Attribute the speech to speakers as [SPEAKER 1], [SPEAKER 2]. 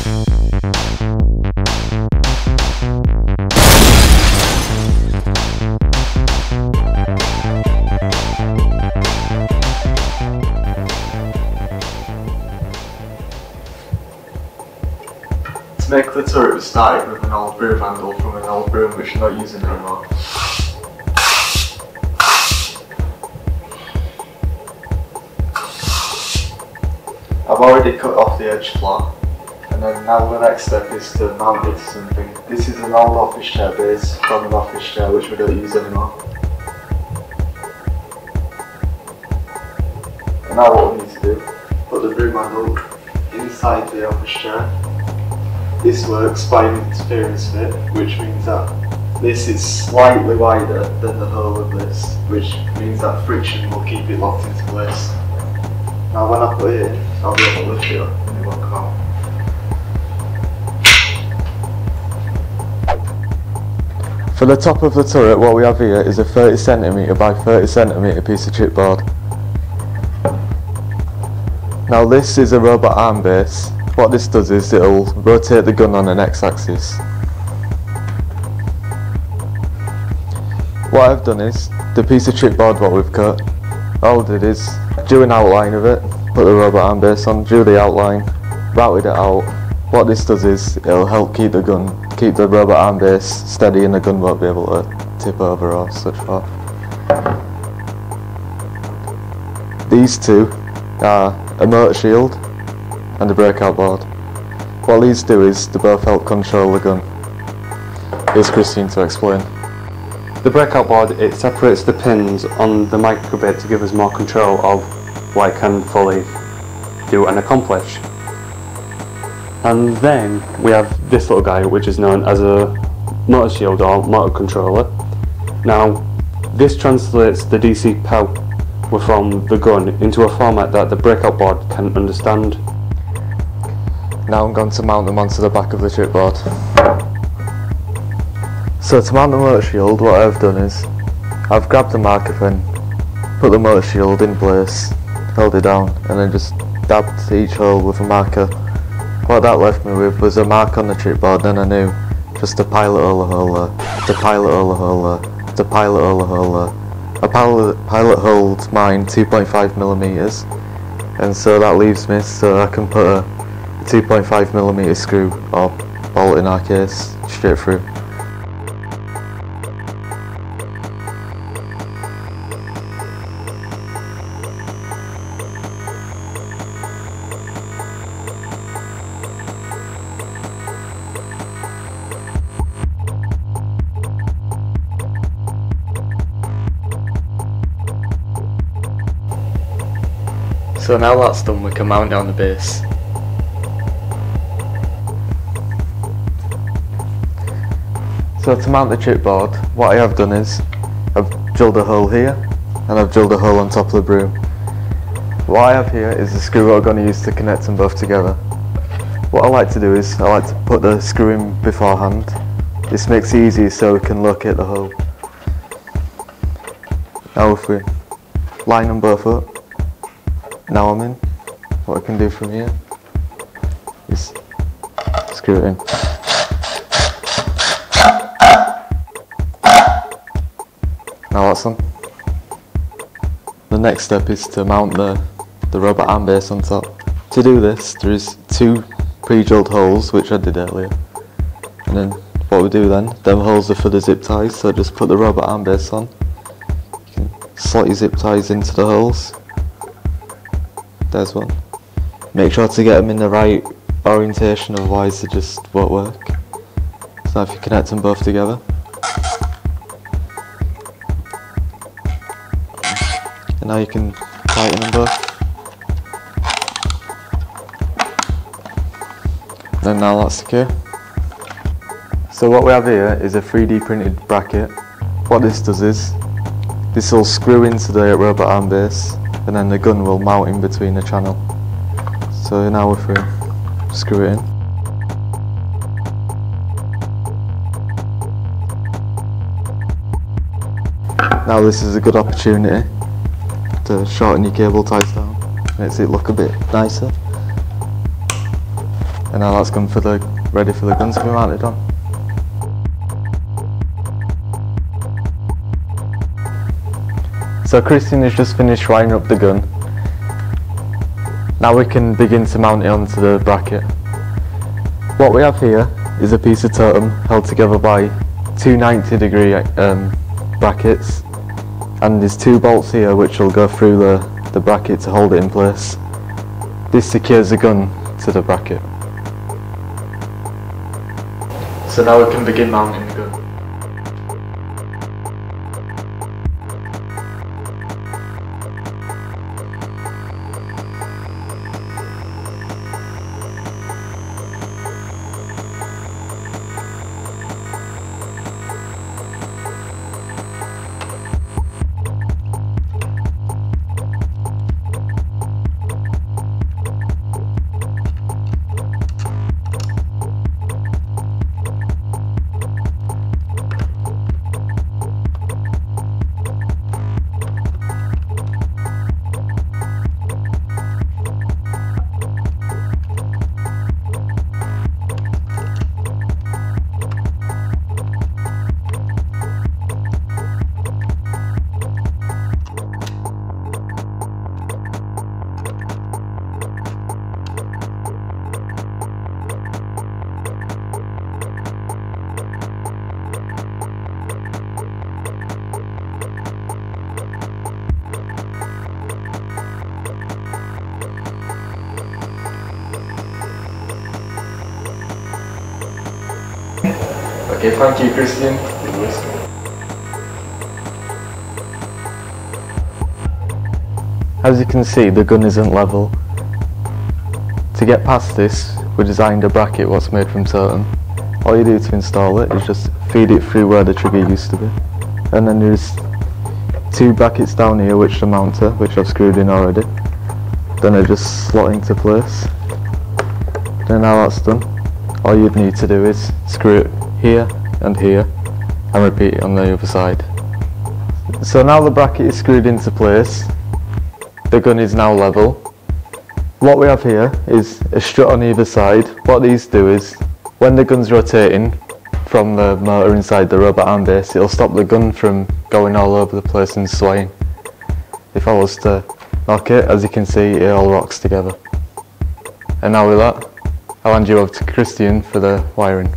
[SPEAKER 1] To make the turret, we started with an old broom handle from an old broom which we're not using anymore. I've already cut off the edge flat, and then now the next step is to mount it to something. This is an old office chair base from an office chair which we don't use anymore. And now what we need to do, put the broom handle inside the office chair. This works by an interference fit, which means that this is slightly wider than the hole of this, which means that friction will keep it locked into place. Now when I put it in, I'll be able to lift it up and it won't come out.
[SPEAKER 2] For the top of the turret, what we have here is a 30cm by 30cm piece of chipboard. Now this is a robot arm base. What this does is it'll rotate the gun on an x-axis. What I've done is, the piece of chipboard what we've cut, all I did is drew an outline of it, put the robot arm base on, drew the outline, routed it out. What this does is it'll help keep the robot arm base steady and the gun won't be able to tip over or such forth. These two are a motor shield and a breakout board. What these do is they both help control the gun. Here's Christine to explain.
[SPEAKER 3] The breakout board, it separates the pins on the microbit to give us more control of what it can fully do and accomplish. And then we have this little guy, which is known as a motor shield or motor controller. Now this translates the DC power from the gun into a format that the breakout board can understand.
[SPEAKER 2] Now I'm going to mount them onto the back of the chipboard. So to mount the motor shield, what I've done is I've grabbed the marker pen, put the motor shield in place, held it down, and then just dabbed each hole with a marker. What that left me with was a mark on the chipboard, then I knew just to pilot hole a hole there, to pilot hole a hole there, to pilot hole a hole there. A pilot holds mine 2.5mm, and so that leaves me so I can put a 2.5mm screw, or bolt in our case, straight through.
[SPEAKER 1] So now that's done, we can mount down the base.
[SPEAKER 2] So to mount the chipboard, what I have done is I've drilled a hole here and I've drilled a hole on top of the broom. What I have here is the screw I'm going to use to connect them both together. What I like to do is I like to put the screw in beforehand. This makes it easy so we can locate the hole. Now if we line them both up, now I'm in. What I can do from here is screw it in. Now that's on. The next step is to mount the robot arm base on top. To do this, there is two pre-drilled holes which I did earlier. And then what we do then, them holes are for the zip ties, so just put the robot arm base on. You can slot your zip ties into the holes. There's one. Make sure to get them in the right orientation, otherwise they just won't work. So if you connect them both together. And now you can tighten them both. And now that's secure. So what we have here is a 3D printed bracket. What this does is, this will screw into the robot arm base, and then the gun will mount in between the channel. So now if we screw it in. Now this is a good opportunity to shorten your cable ties down, makes it look a bit nicer. And now that's gone ready for the guns to be mounted on. So Christian has just finished wiring up the gun. Now we can begin to mount it onto the bracket. What we have here is a piece of totem held together by two 90-degree brackets, and there's two bolts here which will go through the bracket to hold it in place. This secures the gun to the bracket. So now we can begin mounting the gun. Okay, thank you, Christian. As you can see, the gun isn't level. To get past this, we designed a bracket what's made from totem. All you do to install it is just feed it through where the trigger used to be. And then there's two brackets down here which are mounted, which I've screwed in already. Then they just slot into place. Then now that's done, all you'd need to do is screw it here and here and repeat it on the other side. So now the bracket is screwed into place, the gun is now level. What we have here is a strut on either side. What these do is, when the gun's rotating from the motor inside the robot arm base, it'll stop the gun from going all over the place and swaying. If I was to knock it, as you can see, it all rocks together. And now with that, I'll hand you over to Christian for the wiring.